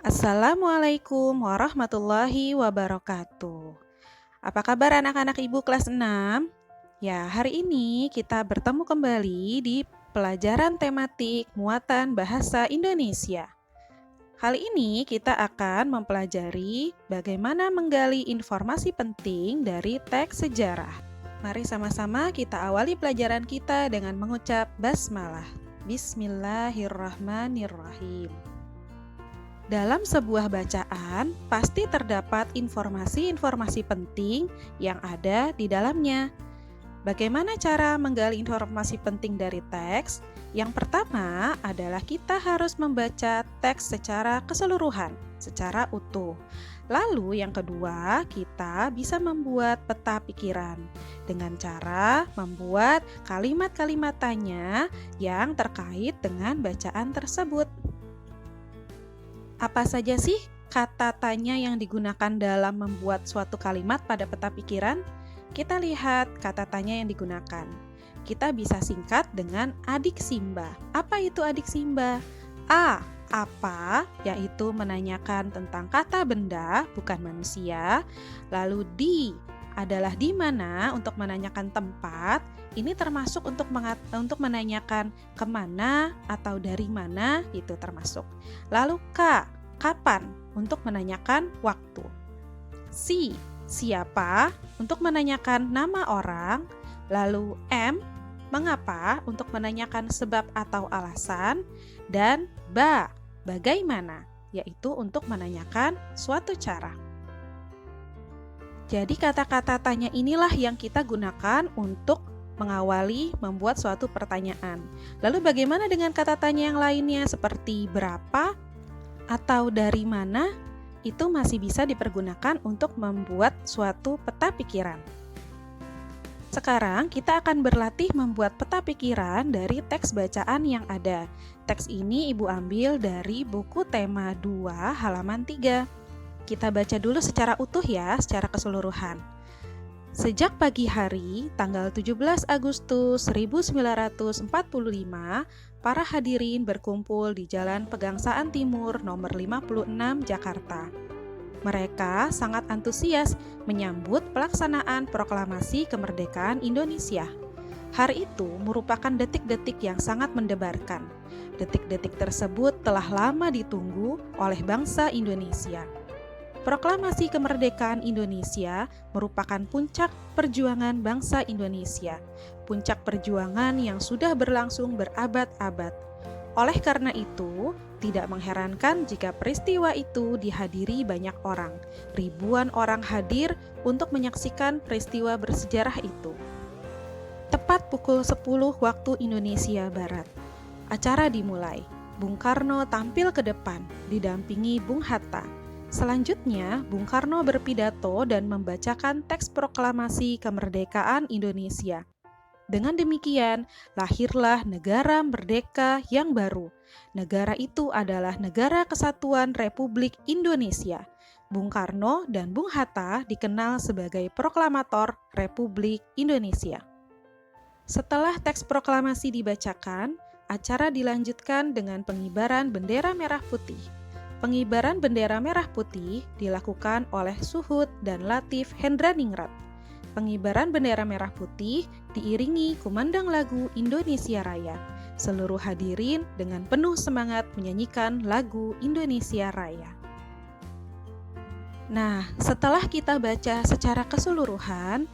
Assalamualaikum warahmatullahi wabarakatuh. Apa kabar anak-anak ibu kelas 6? Ya, hari ini kita bertemu kembali di pelajaran tematik muatan bahasa Indonesia. Kali ini kita akan mempelajari bagaimana menggali informasi penting dari teks sejarah. Mari sama-sama kita awali pelajaran kita dengan mengucap basmalah. Bismillahirrahmanirrahim. Dalam sebuah bacaan, pasti terdapat informasi-informasi penting yang ada di dalamnya. Bagaimana cara menggali informasi penting dari teks? Yang pertama adalah kita harus membaca teks secara keseluruhan, secara utuh. Lalu yang kedua, kita bisa membuat peta pikiran dengan cara membuat kalimat-kalimat tanya yang terkait dengan bacaan tersebut. Apa saja sih kata tanya yang digunakan dalam membuat suatu kalimat pada peta pikiran? Kita lihat kata tanya yang digunakan. Kita bisa singkat dengan adik Simba. Apa itu adik Simba? A. Apa, yaitu menanyakan tentang kata benda, bukan manusia. Lalu D adalah di mana untuk menanyakan tempat. Ini termasuk untuk menanyakan kemana atau dari mana, itu termasuk. Lalu K, kapan, untuk menanyakan waktu. C, siapa, untuk menanyakan nama orang. Lalu M, mengapa, untuk menanyakan sebab atau alasan. Dan B, bagaimana, yaitu untuk menanyakan suatu cara. Jadi kata-kata tanya inilah yang kita gunakan untuk mengawali membuat suatu pertanyaan. Lalu bagaimana dengan kata tanya yang lainnya seperti berapa atau dari mana? Itu masih bisa dipergunakan untuk membuat suatu peta pikiran. Sekarang kita akan berlatih membuat peta pikiran dari teks bacaan yang ada. Teks ini Ibu ambil dari buku tema 2 halaman 3. Kita baca dulu secara utuh ya, secara keseluruhan. Sejak pagi hari, tanggal 17 Agustus 1945, para hadirin berkumpul di Jalan Pegangsaan Timur nomor 56 Jakarta. Mereka sangat antusias menyambut pelaksanaan proklamasi kemerdekaan Indonesia. Hari itu merupakan detik-detik yang sangat mendebarkan. Detik-detik tersebut telah lama ditunggu oleh bangsa Indonesia. Proklamasi kemerdekaan Indonesia merupakan puncak perjuangan bangsa Indonesia, puncak perjuangan yang sudah berlangsung berabad-abad. Oleh karena itu, tidak mengherankan jika peristiwa itu dihadiri banyak orang. Ribuan orang hadir untuk menyaksikan peristiwa bersejarah itu. Tepat pukul 10 waktu Indonesia Barat, acara dimulai. Bung Karno tampil ke depan, didampingi Bung Hatta. Selanjutnya, Bung Karno berpidato dan membacakan teks proklamasi kemerdekaan Indonesia. Dengan demikian, lahirlah negara merdeka yang baru. Negara itu adalah Negara Kesatuan Republik Indonesia. Bung Karno dan Bung Hatta dikenal sebagai proklamator Republik Indonesia. Setelah teks proklamasi dibacakan, acara dilanjutkan dengan pengibaran bendera merah putih. Pengibaran bendera merah putih dilakukan oleh Suhud dan Latif Hendraningrat. Pengibaran bendera merah putih diiringi kumandang lagu Indonesia Raya. Seluruh hadirin dengan penuh semangat menyanyikan lagu Indonesia Raya. Nah, setelah kita baca secara keseluruhan,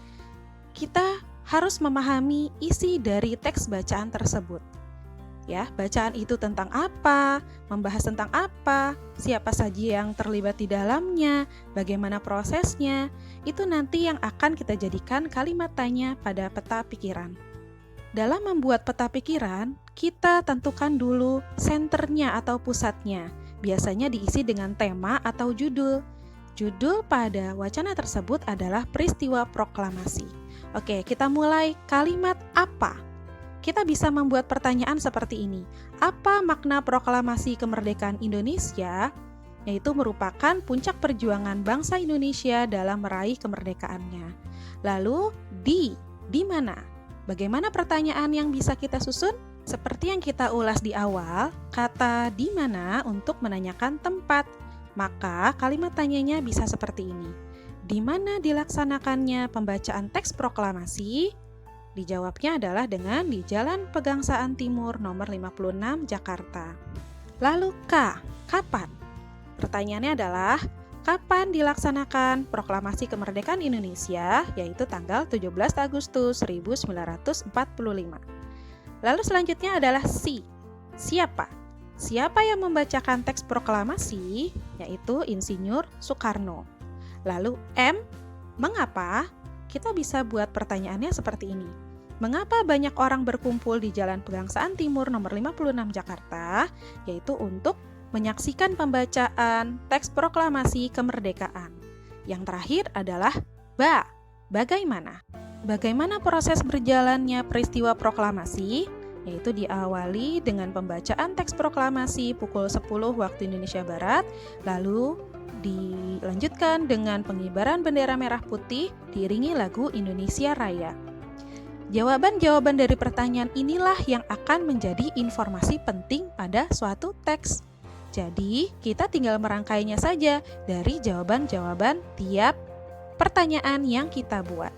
kita harus memahami isi dari teks bacaan tersebut. Ya, bacaan itu tentang apa, membahas tentang apa, siapa saja yang terlibat di dalamnya, bagaimana prosesnya, itu nanti yang akan kita jadikan kalimat tanya pada peta pikiran. Dalam membuat peta pikiran, kita tentukan dulu senternya atau pusatnya, biasanya diisi dengan tema atau judul. Judul pada wacana tersebut adalah peristiwa proklamasi. Oke, kita mulai kalimat apa. Kita bisa membuat pertanyaan seperti ini. Apa makna proklamasi kemerdekaan Indonesia? Yaitu merupakan puncak perjuangan bangsa Indonesia dalam meraih kemerdekaannya. Lalu, di mana? Bagaimana pertanyaan yang bisa kita susun? Seperti yang kita ulas di awal, kata di mana untuk menanyakan tempat. Maka kalimat tanyanya bisa seperti ini. Di mana dilaksanakannya pembacaan teks proklamasi? Dijawabnya adalah dengan di Jalan Pegangsaan Timur nomor 56 Jakarta. Lalu K, kapan? Pertanyaannya adalah, kapan dilaksanakan proklamasi kemerdekaan Indonesia, yaitu tanggal 17 Agustus 1945. Lalu selanjutnya adalah C, siapa? Siapa yang membacakan teks proklamasi? Yaitu Insinyur Soekarno. Lalu M, mengapa? Kita bisa buat pertanyaannya seperti ini. Mengapa banyak orang berkumpul di Jalan Pegangsaan Timur nomor 56 Jakarta? Yaitu untuk menyaksikan pembacaan teks proklamasi kemerdekaan. Yang terakhir adalah Ba, bagaimana? Bagaimana proses berjalannya peristiwa proklamasi? Yaitu diawali dengan pembacaan teks proklamasi pukul 10 waktu Indonesia Barat, lalu dilanjutkan dengan pengibaran bendera merah putih diiringi lagu Indonesia Raya. Jawaban-jawaban dari pertanyaan inilah yang akan menjadi informasi penting pada suatu teks. Jadi, kita tinggal merangkainya saja dari jawaban-jawaban tiap pertanyaan yang kita buat.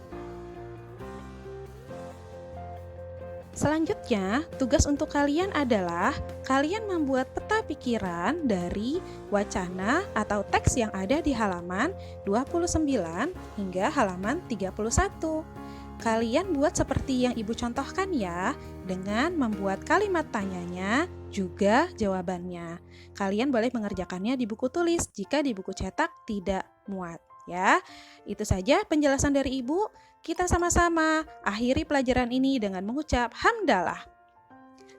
Selanjutnya, tugas untuk kalian adalah kalian membuat peta pikiran dari wacana atau teks yang ada di halaman 29 hingga halaman 31. Kalian buat seperti yang Ibu contohkan ya, dengan membuat kalimat tanyanya juga jawabannya. Kalian boleh mengerjakannya di buku tulis jika di buku cetak tidak muat ya. Itu saja penjelasan dari Ibu. Kita sama-sama akhiri pelajaran ini dengan mengucap hamdalah.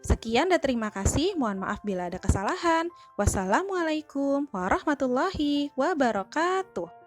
Sekian dan terima kasih. Mohon maaf bila ada kesalahan. Wassalamualaikum warahmatullahi wabarakatuh.